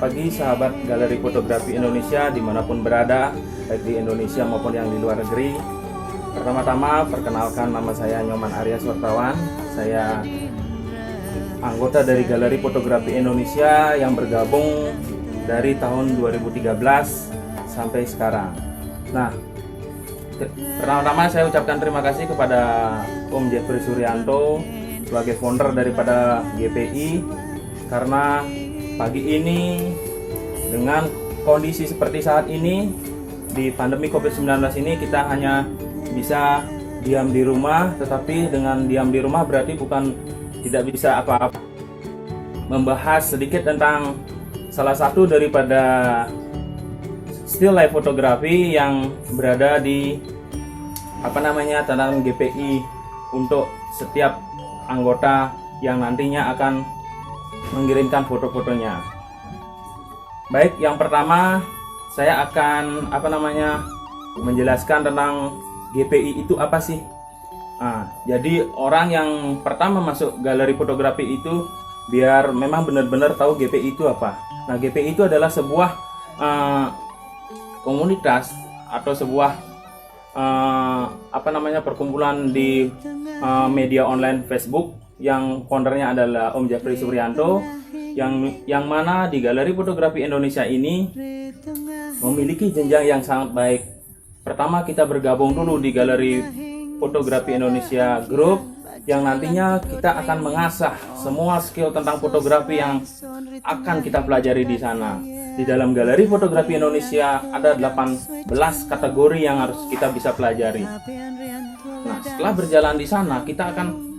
pagi sahabat Galeri Fotografi Indonesia dimanapun berada, baik di Indonesia maupun yang di luar negeri. Pertama-tama perkenalkan, nama saya Nyoman Aryas Wartawan. Saya anggota dari Galeri Fotografi Indonesia yang bergabung dari tahun 2013 sampai sekarang. Nah, pertama-tama saya ucapkan terima kasih kepada Om Jeffrey Suryanto sebagai founder daripada GPI, karena pagi ini dengan kondisi seperti saat ini di pandemi COVID-19 ini kita hanya bisa diam di rumah, tetapi dengan diam di rumah berarti bukan tidak bisa apa-apa. Membahas sedikit tentang salah satu daripada still life fotografi yang berada di tantangan GPI untuk setiap anggota yang nantinya akan mengirimkan foto-fotonya. Baik, yang pertama saya akan menjelaskan tentang GPI itu apa sih. Jadi orang yang pertama masuk galeri fotografi itu biar memang benar-benar tahu GPI itu apa. Nah, GPI itu adalah sebuah komunitas atau sebuah perkumpulan di media online Facebook yang foundernya adalah Om Jeffrey Suryanto, yang mana di Galeri Fotografi Indonesia ini memiliki jenjang yang sangat baik. Pertama, kita bergabung dulu di Galeri Fotografi Indonesia Group, yang nantinya kita akan mengasah semua skill tentang fotografi yang akan kita pelajari di sana. Di dalam Galeri Fotografi Indonesia ada 18 kategori yang harus kita bisa pelajari. Nah, setelah berjalan di sana, kita akan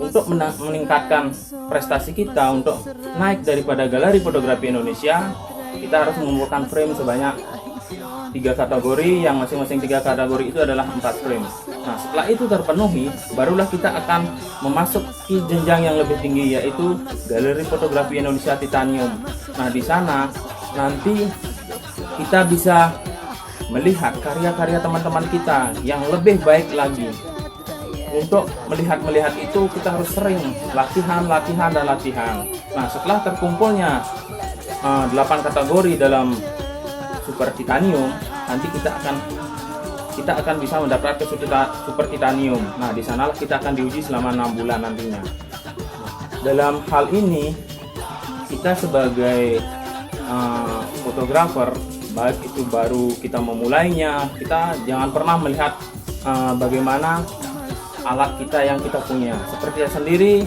untuk meningkatkan prestasi kita, untuk naik daripada Galeri Fotografi Indonesia, kita harus mengumpulkan frame sebanyak 3 kategori, yang masing-masing 3 kategori itu adalah 4 frame. Nah, setelah itu terpenuhi, barulah kita akan memasuki jenjang yang lebih tinggi, yaitu Galeri Fotografi Indonesia Titanium. Nah, di sana nanti kita bisa melihat karya-karya teman-teman kita yang lebih baik lagi. Untuk melihat itu kita harus sering latihan. Nah, setelah terkumpulnya 8 kategori dalam Super Titanium, nanti kita akan bisa mendaftar ke Super Titanium. Nah, di sanalah kita akan diuji selama 6 bulan nantinya. Dalam hal ini, kita sebagai fotografer, baik itu baru kita memulainya, kita jangan pernah melihat bagaimana alat kita yang kita punya. Seperti saya sendiri,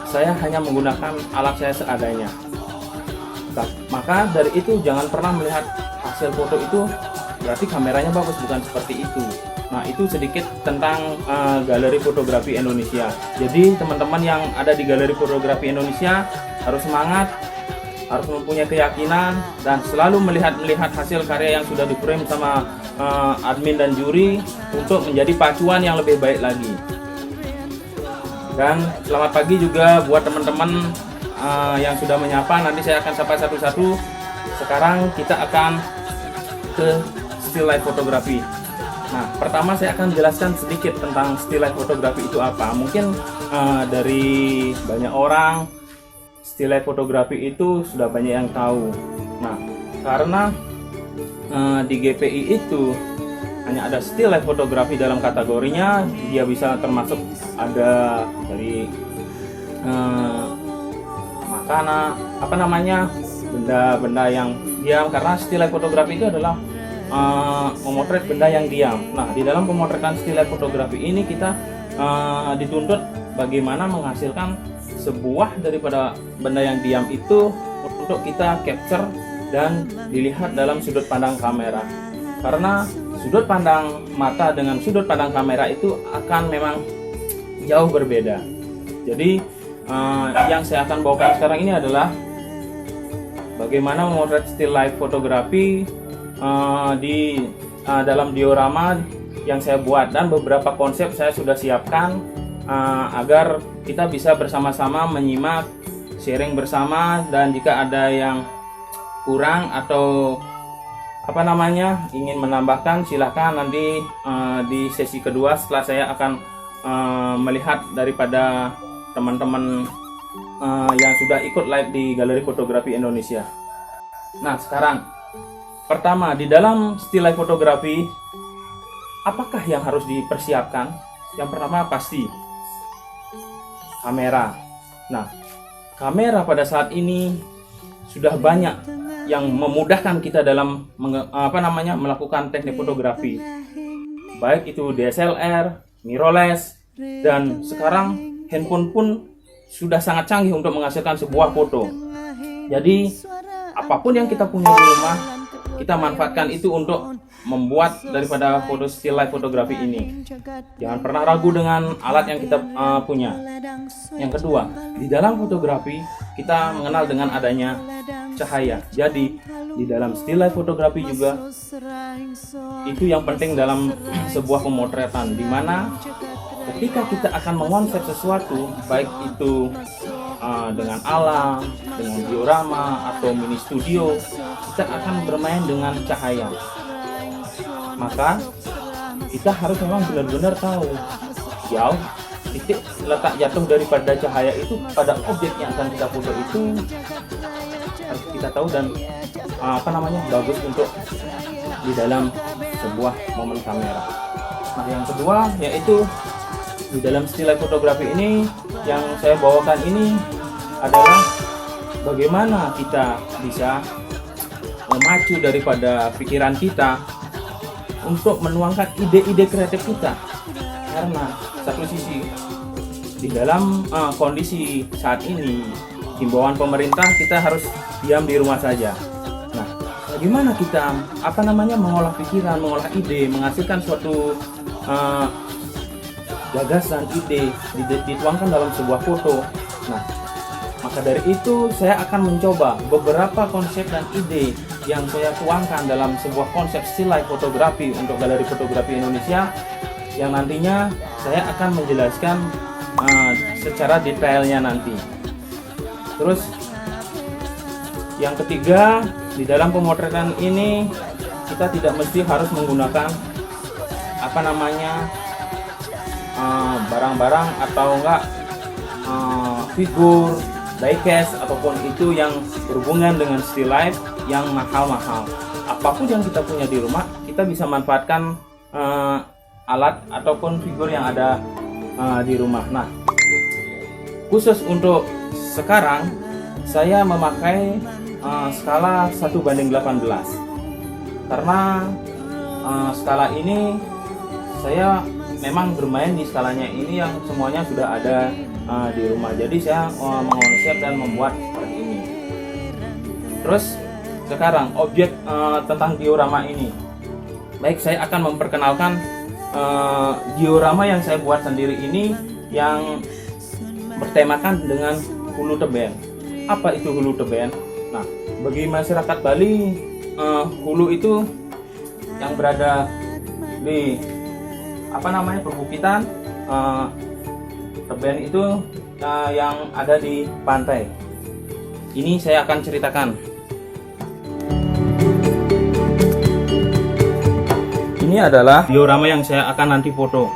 saya hanya menggunakan alat saya seadanya. Maka dari itu jangan pernah melihat hasil foto itu berarti kameranya bagus, bukan seperti itu. Nah, itu sedikit tentang Galeri Fotografi Indonesia. Jadi teman-teman yang ada di Galeri Fotografi Indonesia harus semangat, harus mempunyai keyakinan, dan selalu melihat hasil karya yang sudah di-frame sama admin dan juri untuk menjadi pacuan yang lebih baik lagi. Dan selamat pagi juga buat teman-teman yang sudah menyapa. Nanti saya akan sapa satu-satu. Sekarang kita akan ke still life fotografi. Nah, pertama saya akan jelaskan sedikit tentang still life fotografi itu apa. Mungkin dari banyak orang still life fotografi itu sudah banyak yang tahu. Nah, karena di GPI itu hanya ada still life fotografi dalam kategorinya, dia bisa termasuk ada dari makanan, benda-benda yang diam, karena still life fotografi itu adalah memotret benda yang diam. Nah, di dalam pemotretan still life fotografi ini kita dituntut bagaimana menghasilkan sebuah daripada benda yang diam itu untuk kita capture dan dilihat dalam sudut pandang kamera. Karena sudut pandang mata dengan sudut pandang kamera itu akan memang jauh berbeda. Jadi yang saya akan bawakan sekarang ini adalah bagaimana memotret still life fotografi di dalam diorama yang saya buat, dan beberapa konsep saya sudah siapkan agar kita bisa bersama-sama menyimak, sharing bersama, dan jika ada yang kurang atau ingin menambahkan, silahkan nanti di sesi kedua setelah saya akan melihat daripada teman-teman yang sudah ikut live di Galeri Fotografi Indonesia. Nah, sekarang pertama, di dalam still life fotografi, apakah yang harus dipersiapkan? Yang pertama pasti kamera. Nah, kamera pada saat ini sudah banyak yang memudahkan kita dalam melakukan teknik fotografi. Baik itu DSLR, mirrorless, dan sekarang handphone pun sudah sangat canggih untuk menghasilkan sebuah foto. Jadi, apapun yang kita punya di rumah, kita manfaatkan itu untuk membuat daripada foto still life fotografi ini. Jangan pernah ragu dengan alat yang kita punya. Yang kedua, di dalam fotografi kita mengenal dengan adanya cahaya. Jadi di dalam still life fotografi juga itu yang penting dalam sebuah pemotretan, di mana ketika kita akan mengonsep sesuatu, baik itu dengan alam, dengan diorama atau mini studio, kita akan bermain dengan cahaya. Maka kita harus memang benar-benar tahu jauh titik letak jatuh daripada cahaya itu pada objek yang akan kita foto itu harus kita tahu, dan bagus untuk di dalam sebuah momen kamera. Nah, yang kedua yaitu di dalam still life fotografi ini yang saya bawakan ini adalah bagaimana kita bisa memacu daripada pikiran kita untuk menuangkan ide-ide kreatif kita. Karena satu sisi di dalam kondisi saat ini, himbauan pemerintah kita harus diam di rumah saja. Nah, bagaimana kita mengolah pikiran, mengolah ide, menghasilkan suatu gagasan, ide dituangkan dalam sebuah foto. Nah, maka dari itu saya akan mencoba beberapa konsep dan ide yang saya tuangkan dalam sebuah konsep still life fotografi untuk Galeri Fotografi Indonesia, yang nantinya saya akan menjelaskan secara detailnya nanti. Terus yang ketiga, di dalam pemotretan ini kita tidak mesti harus menggunakan barang-barang atau enggak figur, diecast ataupun itu yang berhubungan dengan still life yang mahal-mahal. Apapun yang kita punya di rumah, kita bisa manfaatkan alat ataupun figur yang ada di rumah. Nah, khusus untuk sekarang saya memakai skala 1:18 karena skala ini saya memang bermain di skalanya ini yang semuanya sudah ada di rumah. Jadi saya mengonsep dan membuat seperti ini. Terus sekarang objek tentang diorama ini. Baik, saya akan memperkenalkan diorama yang saya buat sendiri ini yang bertemakan dengan hulu tebing. Apa itu hulu tebing? Nah, bagi masyarakat Bali, hulu itu yang berada di perbukitan, tebing itu yang ada di pantai. Ini saya akan ceritakan. Ini adalah diorama yang saya akan nanti foto.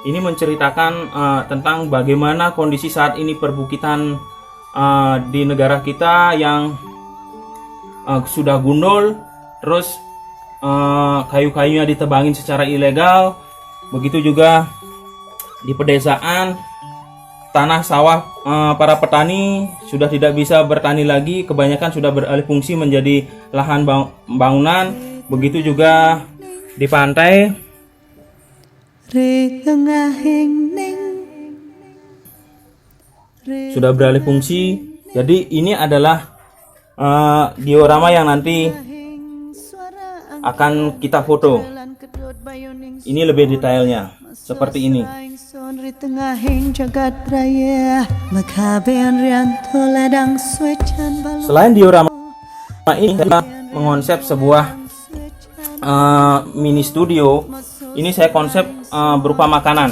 Ini menceritakan tentang bagaimana kondisi saat ini perbukitan di negara kita yang sudah gundul, terus kayu-kayunya ditebangin secara ilegal. Begitu juga di pedesaan, tanah sawah para petani sudah tidak bisa bertani lagi, kebanyakan sudah beralih fungsi menjadi lahan bangunan. Begitu juga di pantai sudah beralih fungsi. Jadi ini adalah diorama yang nanti akan kita foto. Ini lebih detailnya seperti ini. Selain diorama ini, kita mengonsep sebuah mini studio. Ini saya konsep berupa makanan.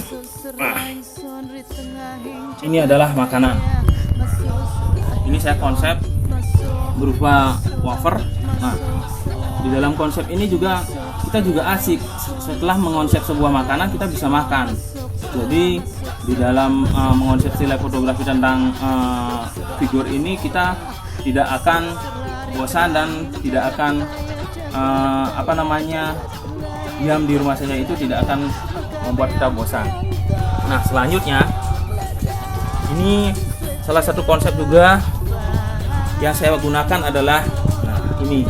Ini adalah makanan. Ini saya konsep berupa wafer. Nah, di dalam konsep ini juga kita asik. Setelah mengonsep sebuah makanan, kita bisa makan. Jadi di dalam mengonsep live fotografi tentang figur ini, kita tidak akan bosan dan tidak akan diam di rumah saja, itu tidak akan membuat kita bosan. Nah, selanjutnya ini salah satu konsep juga yang saya gunakan adalah ini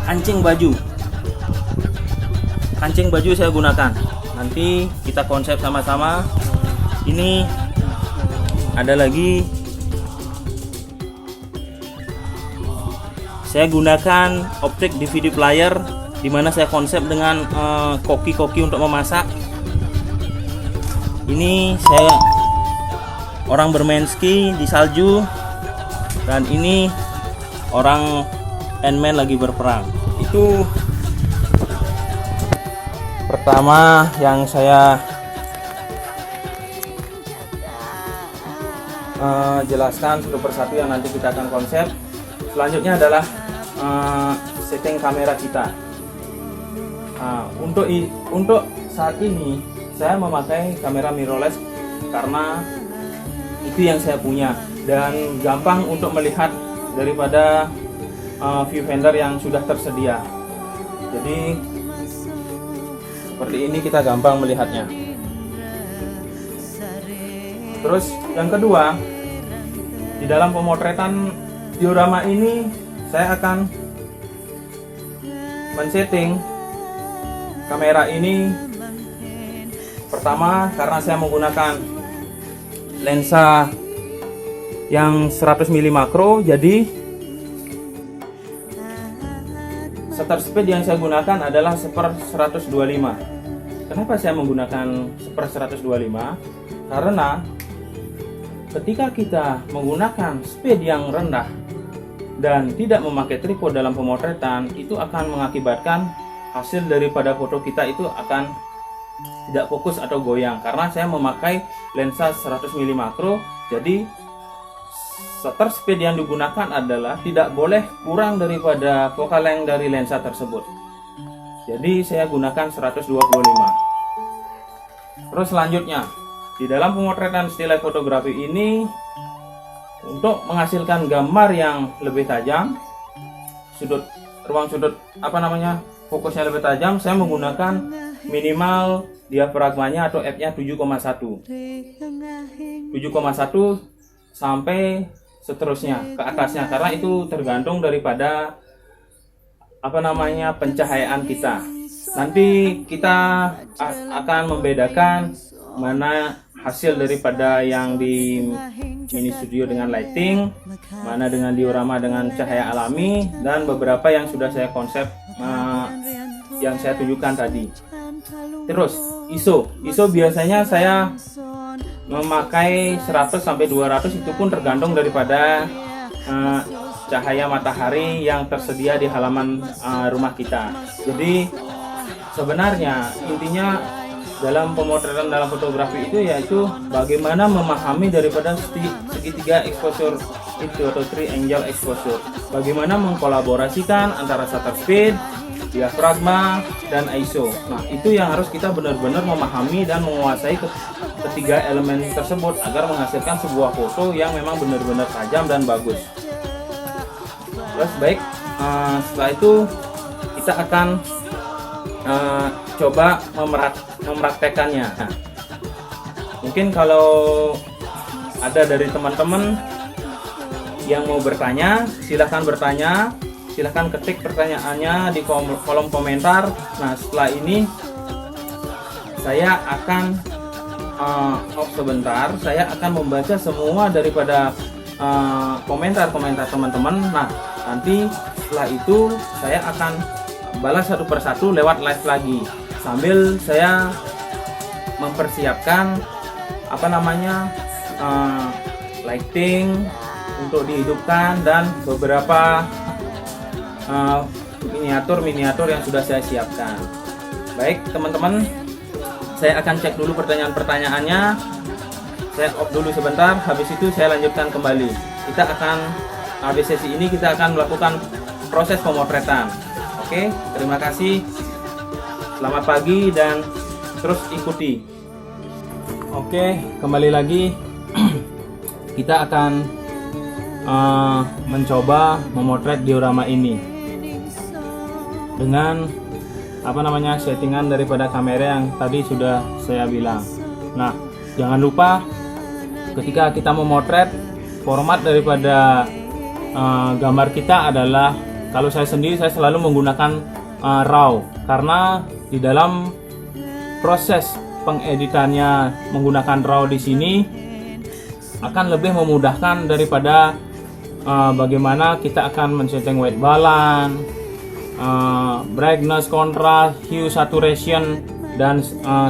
kancing baju. Kancing baju saya gunakan. Nanti kita konsep sama-sama. Ini ada lagi, saya gunakan optik DVD player, dimana saya konsep dengan koki-koki untuk memasak. Ini saya orang bermain ski di salju, dan ini orang Ant-Man lagi berperang. Itu pertama yang saya jelaskan satu persatu yang nanti kita akan konsep. Selanjutnya adalah setting kamera kita. Untuk saat ini saya memakai kamera mirrorless karena itu yang saya punya dan gampang untuk melihat daripada viewfinder yang sudah tersedia. Jadi seperti ini kita gampang melihatnya. Terus yang kedua, di dalam pemotretan diorama ini saya akan men-setting kamera ini. Pertama, karena saya menggunakan lensa yang 100 mm makro, jadi shutter speed yang saya gunakan adalah 1/125. Kenapa saya menggunakan 1/125? Karena ketika kita menggunakan speed yang rendah dan tidak memakai tripod dalam pemotretan, itu akan mengakibatkan hasil daripada foto kita itu akan tidak fokus atau goyang. Karena saya memakai lensa 100 mm makro, jadi shutter speed yang digunakan adalah tidak boleh kurang daripada focal length dari lensa tersebut. Jadi saya gunakan 125. Terus selanjutnya, di dalam pemotretan still life fotografi ini, untuk menghasilkan gambar yang lebih tajam, fokusnya lebih tajam, saya menggunakan minimal diafragmanya atau f-nya 7,1 sampai seterusnya ke atasnya, karena itu tergantung daripada pencahayaan kita. Nanti kita akan membedakan mana hasil daripada yang di mini studio dengan lighting, mana dengan diorama dengan cahaya alami, dan beberapa yang sudah saya konsep yang saya tunjukkan tadi. Terus ISO biasanya saya memakai 100 sampai 200, itu pun tergantung daripada cahaya matahari yang tersedia di halaman rumah kita. Jadi sebenarnya intinya dalam pemotretan dalam fotografi itu yaitu bagaimana memahami daripada segitiga exposure itu atau triangle exposure, bagaimana mengkolaborasikan antara shutter speed, diafragma, dan ISO. Nah, itu yang harus kita benar-benar memahami dan menguasai ketiga elemen tersebut agar menghasilkan sebuah foto yang memang benar-benar tajam dan bagus. Terus baik, setelah itu kita akan coba mempraktekannya. Nah, mungkin kalau ada dari teman-teman yang mau bertanya, silahkan bertanya, silahkan ketik pertanyaannya di kolom komentar. Nah, setelah ini saya akan sebentar, saya akan membaca semua daripada komentar-komentar teman-teman. Nah, nanti setelah itu saya akan balas satu persatu lewat live lagi, sambil saya mempersiapkan lighting untuk dihidupkan dan beberapa miniatur yang sudah saya siapkan. Baik teman-teman, saya akan cek dulu pertanyaan-pertanyaannya, saya off dulu sebentar, habis itu saya lanjutkan kembali. Kita akan habis sesi ini kita akan melakukan proses pemotretan. Oke, terima kasih, selamat pagi dan terus ikuti. Oke, kembali lagi. Kita akan mencoba memotret diorama ini dengan settingan daripada kamera yang tadi sudah saya bilang. Nah, jangan lupa ketika kita memotret, format daripada gambar kita adalah, kalau saya sendiri saya selalu menggunakan RAW, karena di dalam proses pengeditannya menggunakan RAW di sini akan lebih memudahkan daripada bagaimana kita akan men-setting white balance, brightness, contrast, hue, saturation, dan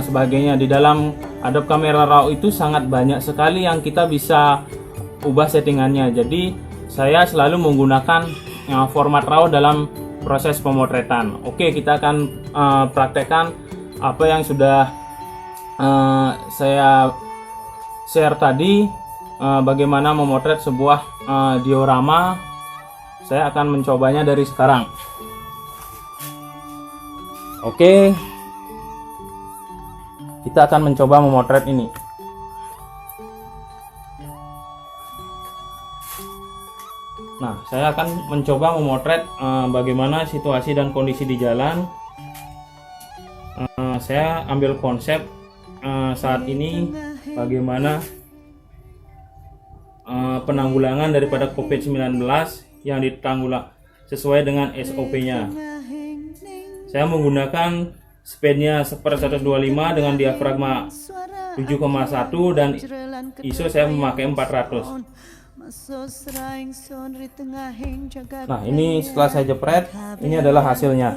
sebagainya. Di dalam Adobe Camera Raw itu sangat banyak sekali yang kita bisa ubah settingannya. Jadi saya selalu menggunakan format RAW dalam proses pemotretan. Oke, kita akan praktekkan apa yang sudah saya share tadi, bagaimana memotret sebuah diorama. Saya akan mencobanya dari sekarang. Oke, kita akan mencoba memotret ini. Nah, saya akan mencoba memotret bagaimana situasi dan kondisi di jalan. Saya ambil konsep saat ini bagaimana penanggulangan daripada COVID-19 yang ditanggulang sesuai dengan SOP-nya. Saya menggunakan speednya 1/125 dengan diafragma 7,1 dan ISO saya memakai 400. Nah, ini setelah saya jepret, ini adalah hasilnya.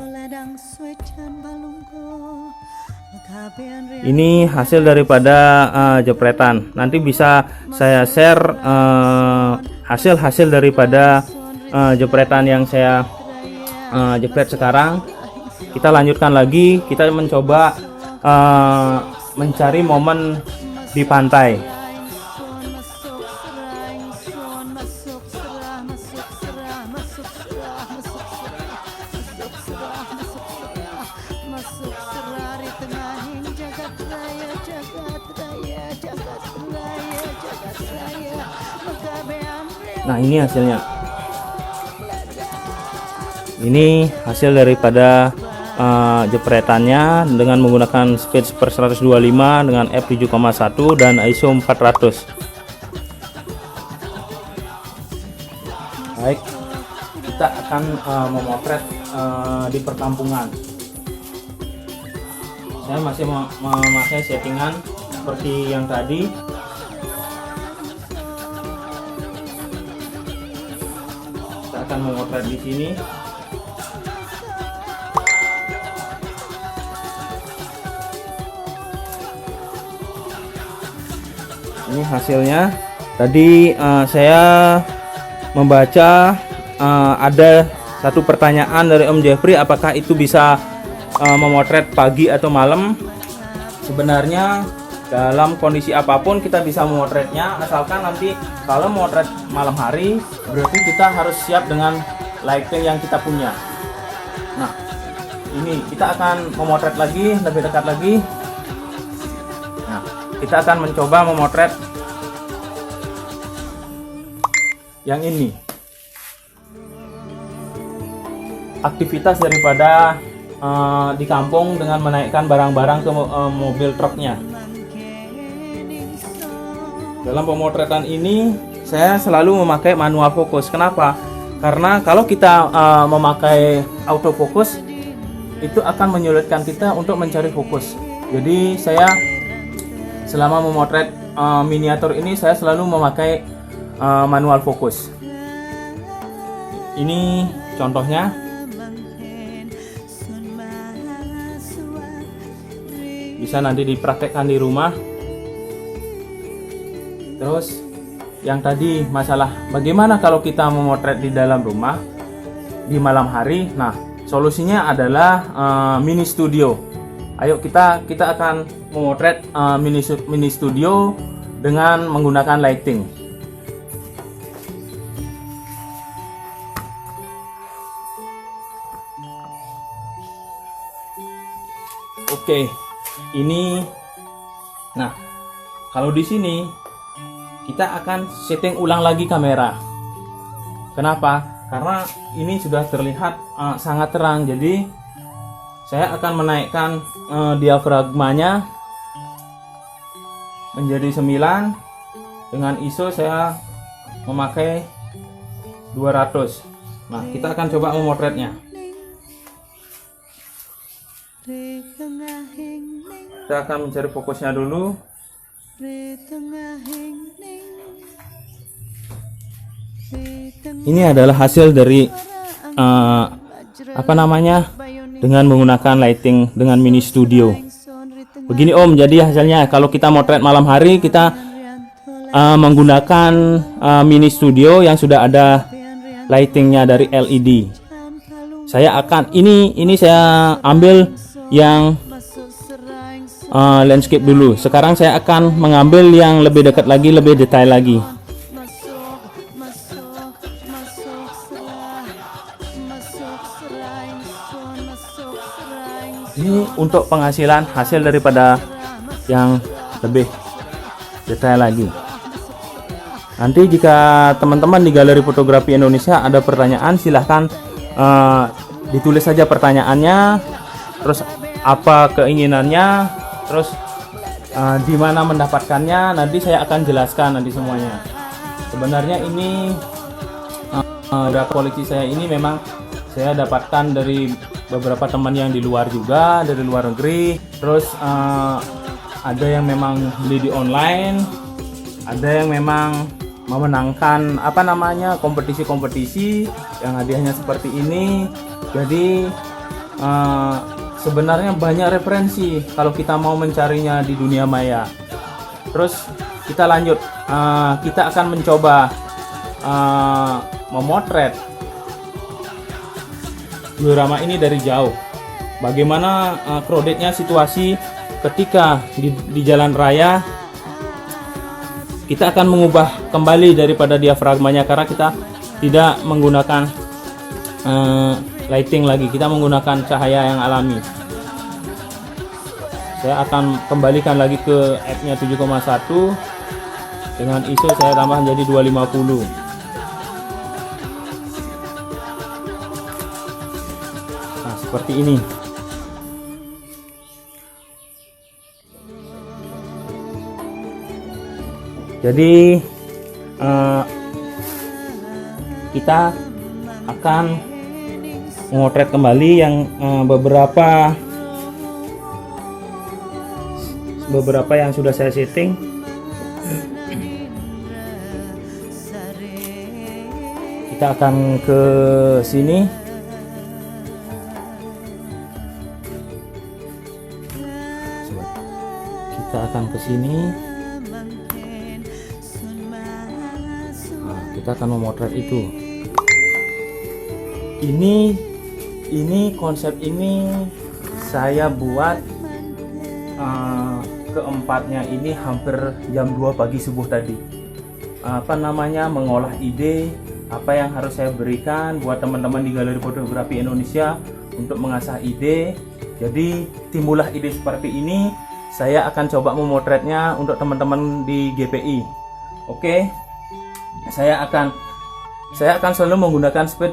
Ini hasil daripada jepretan. Nanti bisa saya share hasil-hasil daripada jepretan yang saya jepret sekarang. Kita lanjutkan lagi, kita mencoba mencari momen di pantai. Nah, ini hasilnya. Ini hasil daripada jepretannya dengan menggunakan speed 1/125 dengan f7,1 dan ISO 400. Baik, kita akan memotret di perkampungan. Saya masih memakai settingan seperti yang tadi. Kita akan memotret di sini. Ini hasilnya. Tadi saya membaca ada satu pertanyaan dari Om Jeffrey, apakah itu bisa memotret pagi atau malam. Sebenarnya dalam kondisi apapun kita bisa memotretnya, asalkan nanti kalau memotret malam hari berarti kita harus siap dengan lighting yang kita punya. Nah, ini kita akan memotret lagi, lebih dekat lagi. Nah, kita akan mencoba memotret yang ini. Aktivitas daripada di kampung dengan menaikkan barang-barang ke mobil truknya. Dalam pemotretan ini saya selalu memakai manual fokus. Kenapa? Karena kalau kita memakai autofocus itu akan menyulitkan kita untuk mencari fokus. Jadi saya selama memotret miniatur ini saya selalu memakai manual fokus. Ini contohnya. Bisa nanti dipraktekkan di rumah. Terus yang tadi masalah bagaimana kalau kita memotret di dalam rumah di malam hari. Nah, solusinya adalah mini studio. Ayo kita akan memotret mini studio dengan menggunakan lighting. Oke. Ini, nah, kalau di sini kita akan setting ulang lagi kamera. Kenapa? Karena ini sudah terlihat sangat terang, jadi saya akan menaikkan diafragmanya menjadi 9. Dengan ISO saya memakai 200. Nah, kita akan coba memotretnya. Kita akan mencari fokusnya dulu. Ini adalah hasil dari dengan menggunakan lighting dengan mini studio. Begini Om, jadi hasilnya kalau kita motret malam hari kita menggunakan mini studio yang sudah ada lightingnya dari LED. Saya akan ini saya ambil yang landscape dulu. Sekarang saya akan mengambil yang lebih dekat lagi, lebih detail lagi. Ini untuk penghasilan hasil daripada yang lebih detail lagi. Nanti jika teman-teman di Galeri Fotografi Indonesia ada pertanyaan, silahkan ditulis saja pertanyaannya, terus apa keinginannya, terus di mana mendapatkannya, nanti saya akan jelaskan nanti semuanya. Sebenarnya ini koleksi saya ini memang saya dapatkan dari beberapa teman yang di luar juga, dari luar negeri. Terus ada yang memang beli di online, ada yang memang memenangkan kompetisi-kompetisi yang hadiahnya seperti ini. Jadi sebenarnya banyak referensi kalau kita mau mencarinya di dunia maya. Terus kita lanjut, kita akan mencoba memotret diorama ini dari jauh. Bagaimana crowdednya situasi ketika di jalan raya. Kita akan mengubah kembali daripada diafragmanya karena kita tidak menggunakan lighting lagi, kita menggunakan cahaya yang alami. Saya akan kembalikan lagi ke f-nya 7,1 dengan ISO saya tambah menjadi 250. Nah, seperti ini. Jadi kita akan memotret kembali yang beberapa yang sudah saya setting. Kita akan ke sini. Kita akan ke sini. Kita akan memotret itu. Ini konsep ini saya buat keempatnya ini hampir jam 2 pagi subuh tadi. Mengolah ide apa yang harus saya berikan buat teman-teman di Galeri Fotografi Indonesia untuk mengasah ide. Jadi timbullah ide seperti ini. Saya akan coba memotretnya untuk teman-teman di GPI. Oke. Saya akan selalu menggunakan speed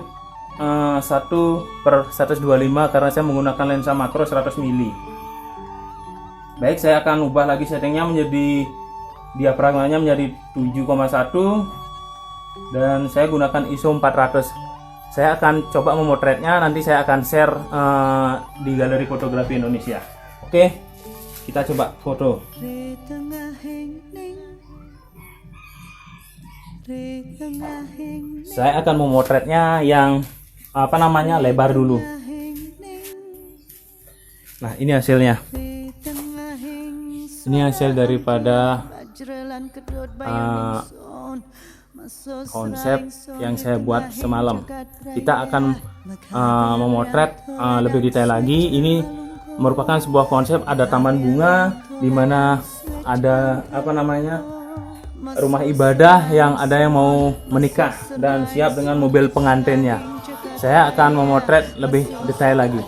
1/125 karena saya menggunakan lensa makro 100 mili. Baik, saya akan ubah lagi settingnya menjadi diafragmanya menjadi 7,1 dan saya gunakan ISO 400. Saya akan coba memotretnya, nanti saya akan share di Galeri Fotografi Indonesia. Oke, kita coba foto. Saya akan memotretnya yang lebar dulu. Nah, ini hasilnya. Ini hasil daripada konsep yang saya buat semalam. Kita akan memotret lebih detail lagi. Ini merupakan sebuah konsep, ada taman bunga di mana ada rumah ibadah yang ada yang mau menikah dan siap dengan mobil pengantinnya. Saya akan memotret lebih detail lagi.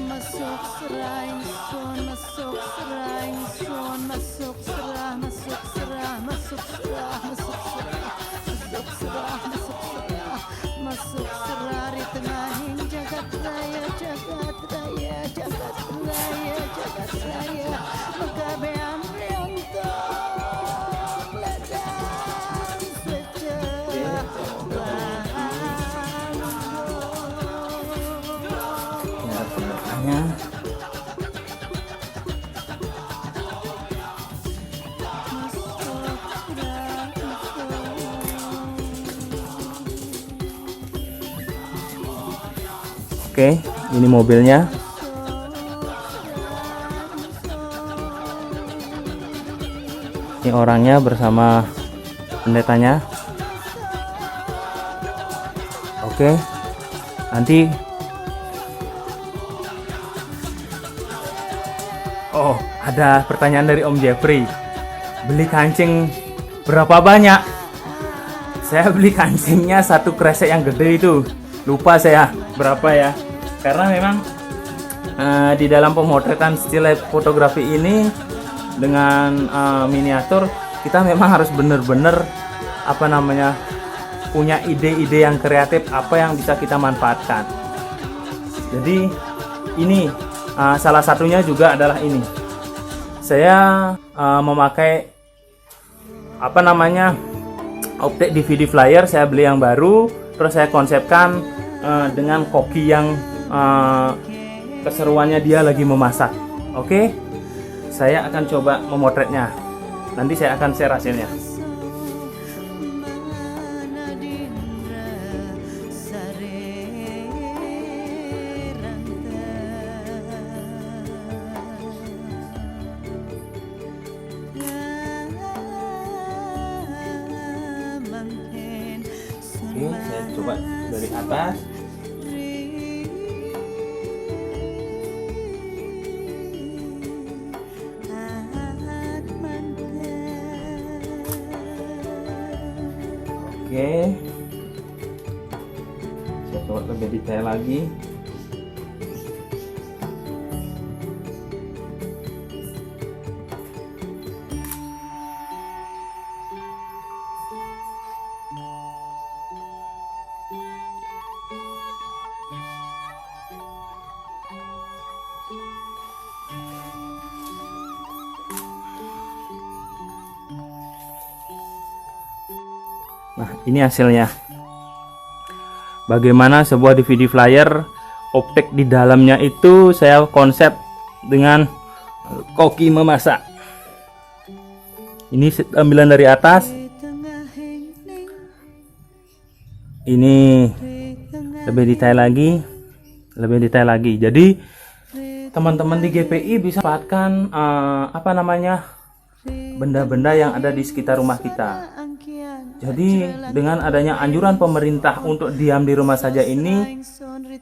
masuk serah ingsun, masuk serah ingsun, masuk serah, masuk serah, masuk serah, masuk serah, masuk serah, masuk serah, masuk serah di tengahing jagat raya, jagat raya, jagat raya, jagat raya, mekabean riontok ladang secerah Pendatangannya. Oke, ini mobilnya. Ini orangnya bersama pendetanya. Oke, nanti. Oh, ada pertanyaan dari Om Jeffrey. Beli kancing berapa banyak? Saya beli kancingnya satu kresek yang gede itu. Lupa saya berapa ya. Karena memang di dalam pemotretan still life fotografi ini dengan miniatur, kita memang harus benar-benar punya ide-ide yang kreatif apa yang bisa kita manfaatkan. Jadi ini salah satunya juga adalah ini. Saya memakai optik DVD flyer. Saya beli yang baru, terus saya konsepkan dengan koki yang keseruannya dia lagi memasak. Oke, saya akan coba memotretnya. Nanti saya akan share hasilnya. Oke, saya coba dari atas. Oke, saya coba lebih detail lagi. Nah, ini hasilnya. Bagaimana sebuah DVD flyer, optik di dalamnya itu saya konsep dengan koki memasak. Ini ambilan dari atas. Ini lebih detail lagi. Jadi teman-teman di GPI bisa dapatkan benda-benda yang ada di sekitar rumah kita. Jadi dengan adanya anjuran pemerintah untuk diam di rumah saja ini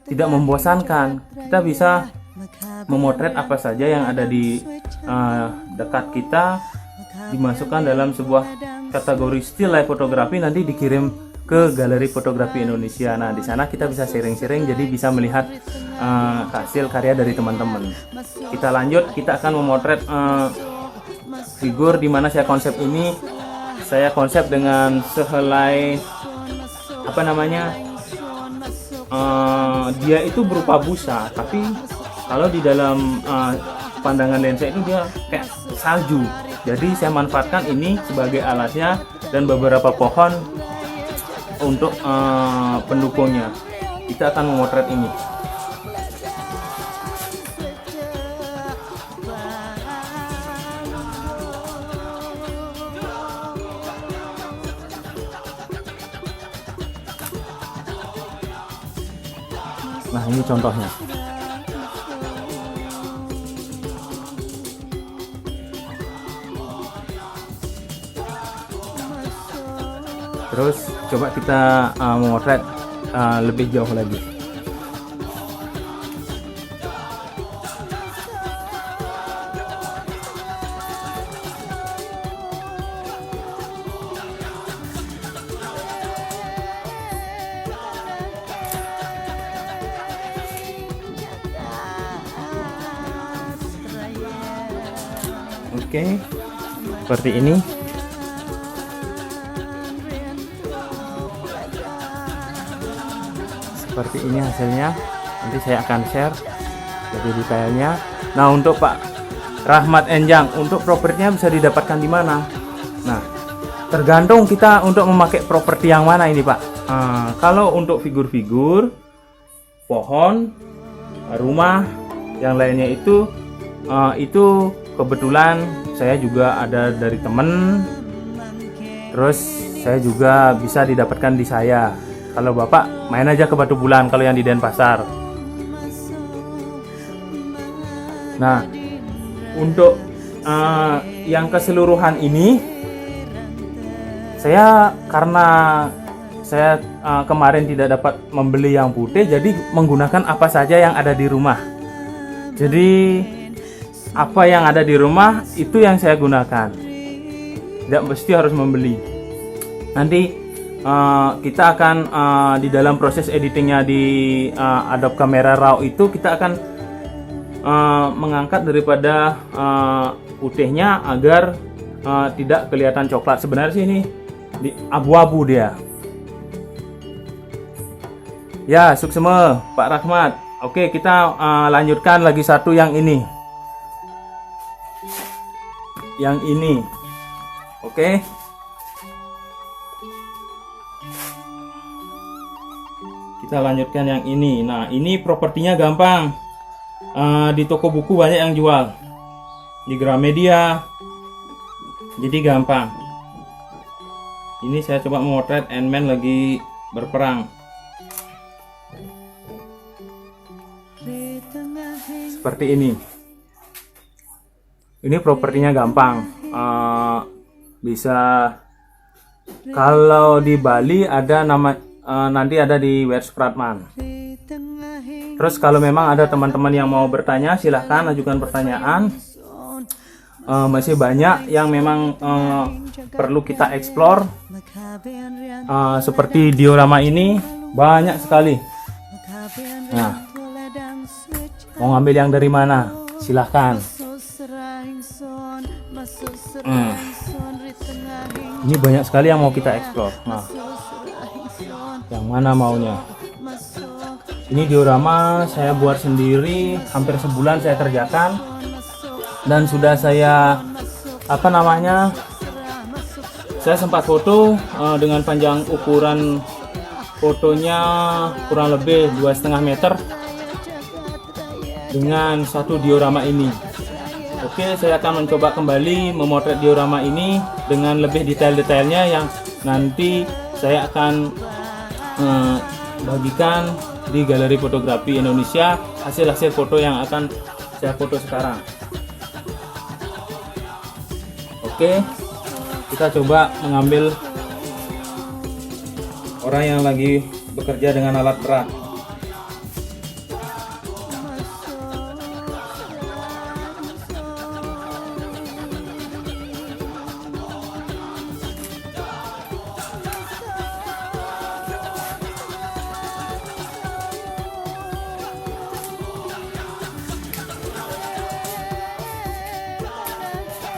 tidak membosankan. Kita bisa memotret apa saja yang ada di dekat kita, dimasukkan dalam sebuah kategori still life fotografi, nanti dikirim ke Galeri Fotografi Indonesia. Nah, di sana kita bisa sharing-sharing, jadi bisa melihat hasil karya dari teman-teman. Kita lanjut, kita akan memotret figur di mana saya konsep ini. Saya konsep dengan sehelai dia itu berupa busa, tapi kalau di dalam pandangan lensa itu dia kayak salju. Jadi saya manfaatkan ini sebagai alasnya dan beberapa pohon untuk pendukungnya. Kita akan memotret ini. Nah, ini contohnya. Terus coba kita memotret lebih jauh lagi. Oke, seperti ini. Seperti ini hasilnya. Nanti saya akan share lebih detailnya. Nah, untuk Pak Rahmat Enjang, untuk propertinya bisa didapatkan di mana? Nah, tergantung kita untuk memakai properti yang mana ini, Pak. Kalau untuk figur-figur, pohon, rumah, yang lainnya itu kebetulan saya juga ada dari temen. Terus saya juga bisa didapatkan di saya. Kalau Bapak main aja ke Batu Bulan kalau yang di Denpasar. Nah, untuk yang keseluruhan ini karena saya kemarin tidak dapat membeli yang putih, jadi menggunakan apa saja yang ada di rumah. Jadi apa yang ada di rumah itu yang saya gunakan. Tidak mesti harus membeli. Nanti kita akan di dalam proses editingnya di Adobe Camera Raw itu kita akan mengangkat daripada putihnya agar tidak kelihatan coklat. Sebenarnya sih ini di abu-abu dia. Ya, suksema Pak Rahmat. Oke, kita lanjutkan lagi satu yang ini. Yang ini. Oke. Kita lanjutkan yang ini. Nah, ini propertinya gampang. Di toko buku banyak yang jual. Di Gramedia. Jadi gampang. Ini saya coba memotret Ant-Man lagi berperang. Seperti ini. Ini propertinya gampang. Bisa kalau di Bali ada nama nanti ada di Werspratman. Terus kalau memang ada teman-teman yang mau bertanya, silahkan ajukan pertanyaan. Masih banyak yang memang perlu kita explore. Seperti diorama ini banyak sekali. Nah, mau ngambil yang dari mana? Silahkan. Ini banyak sekali yang mau kita explore. Nah, yang mana maunya? Ini diorama saya buat sendiri, hampir sebulan saya kerjakan, dan sudah saya saya sempat foto dengan panjang ukuran fotonya kurang lebih 2,5 meter dengan satu diorama ini. Oke, saya akan mencoba kembali memotret diorama ini dengan lebih detail-detailnya yang nanti saya akan bagikan di Galeri Fotografi Indonesia, hasil-hasil foto yang akan saya foto sekarang. Oke, kita coba mengambil orang yang lagi bekerja dengan alat berat.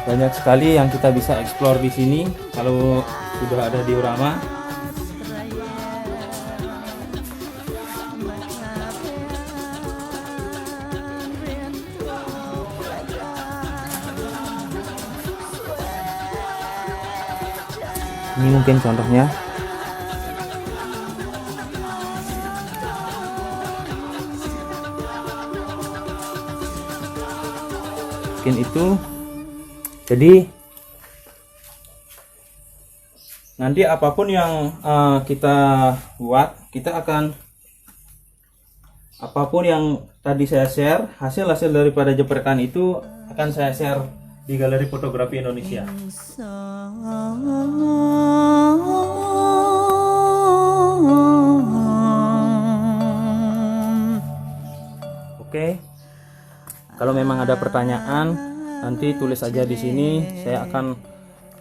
Banyak sekali yang kita bisa explore di sini kalau sudah ada diorama. Ini mungkin contohnya. Mungkin itu. Jadi nanti apapun yang kita buat, apapun yang tadi saya share, hasil-hasil daripada jepretan itu akan saya share di Galeri Fotografi Indonesia. Oke. Kalau memang ada pertanyaan, nanti tulis aja di sini, saya akan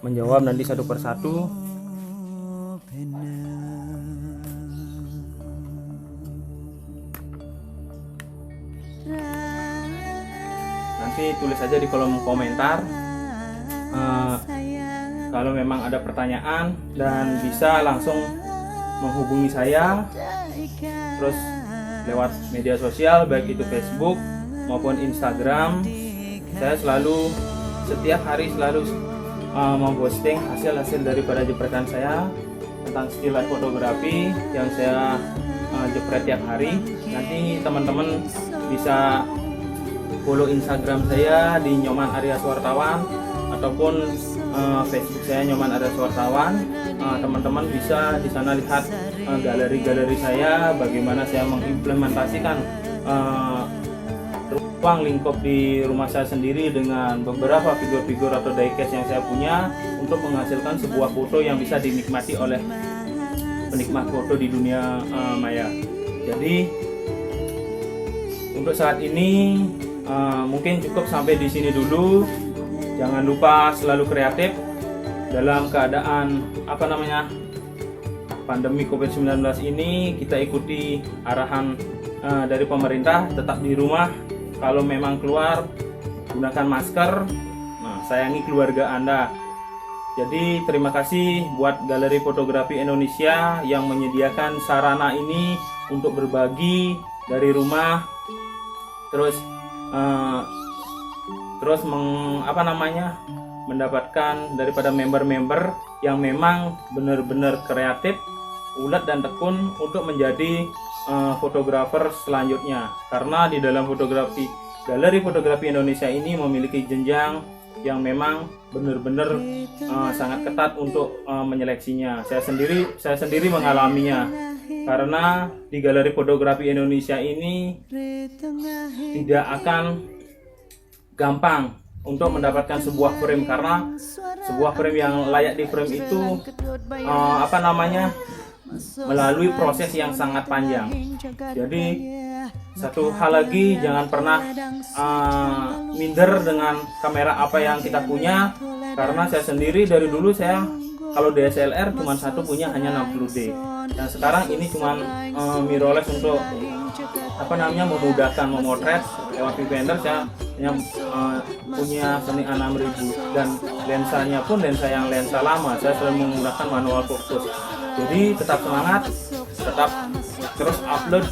menjawab nanti satu persatu. Nanti tulis aja di kolom komentar kalau memang ada pertanyaan, dan bisa langsung menghubungi saya terus lewat media sosial, baik itu Facebook maupun Instagram. Saya selalu setiap hari memposting hasil-hasil daripada jepretan saya tentang still life fotografi yang saya jepret tiap hari. Nanti teman-teman bisa follow Instagram saya di Nyoman Aryas Wartawan ataupun Facebook saya Nyoman Aryas Wartawan. Teman-teman bisa di sana lihat galeri-galeri saya, bagaimana saya mengimplementasikan ruang lingkup di rumah saya sendiri dengan beberapa figur-figur atau diecast yang saya punya untuk menghasilkan sebuah foto yang bisa dinikmati oleh penikmat foto di dunia maya. Jadi untuk saat ini mungkin cukup sampai di sini dulu. Jangan lupa selalu kreatif dalam keadaan pandemi COVID-19 ini. Kita ikuti arahan dari pemerintah, tetap di rumah. Kalau memang keluar, gunakan masker. Sayangi keluarga Anda. Jadi terima kasih buat Galeri Fotografi Indonesia yang menyediakan sarana ini untuk berbagi dari rumah. Terus mendapatkan daripada member-member yang memang benar-benar kreatif, ulet dan tekun untuk menjadi fotografer selanjutnya. Karena di dalam Galeri Fotografi Indonesia ini memiliki jenjang yang memang benar-benar sangat ketat untuk menyeleksinya. Saya sendiri mengalaminya. Karena di Galeri Fotografi Indonesia ini tidak akan gampang untuk mendapatkan sebuah frame, karena sebuah frame yang layak di frame itu melalui proses yang sangat panjang. Jadi satu hal lagi, jangan pernah minder dengan kamera apa yang kita punya, karena saya sendiri dari dulu kalau DSLR cuma satu punya hanya 60D, dan sekarang ini cuma mirrorless untuk memudahkan memotret. Lewat viewfinder saya punya Sony A6000, dan lensanya pun lensa lama. Saya selalu menggunakan manual focus. Jadi tetap semangat, tetap terus upload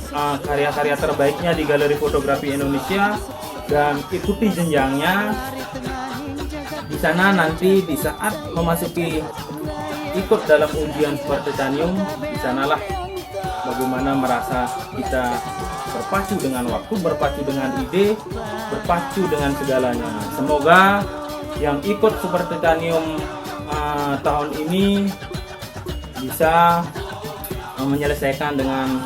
karya-karya terbaiknya di Galeri Fotografi Indonesia, dan ikuti jenjangnya. Di sana nanti di saat ikut dalam ujian Super Titanium, di sanalah bagaimana merasa kita berpacu dengan waktu, berpacu dengan ide, berpacu dengan segalanya. Semoga yang ikut Super Titanium tahun ini bisa menyelesaikan dengan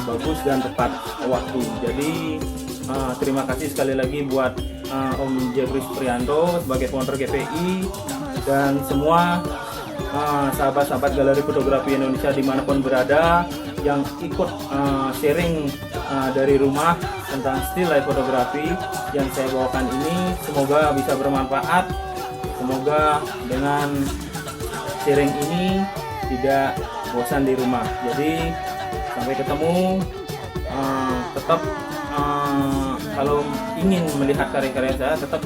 bagus dan tepat waktu. Jadi terima kasih sekali lagi buat Om Jeffrey Supriyanto sebagai founder GPI, dan semua sahabat-sahabat Galeri Fotografi Indonesia dimanapun berada yang ikut sharing dari rumah tentang still life fotografi yang saya bawakan ini. Semoga bisa bermanfaat. Semoga dengan sharing ini tidak bosan di rumah. Jadi sampai ketemu. Tetap kalau ingin melihat karya-karya saya, tetap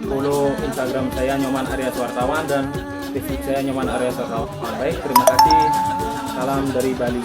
follow Instagram saya Nyoman Aryas Wartawan dan Facebook saya Nyoman Aryas Wartawan. Baik, terima kasih. Salam dari Bali.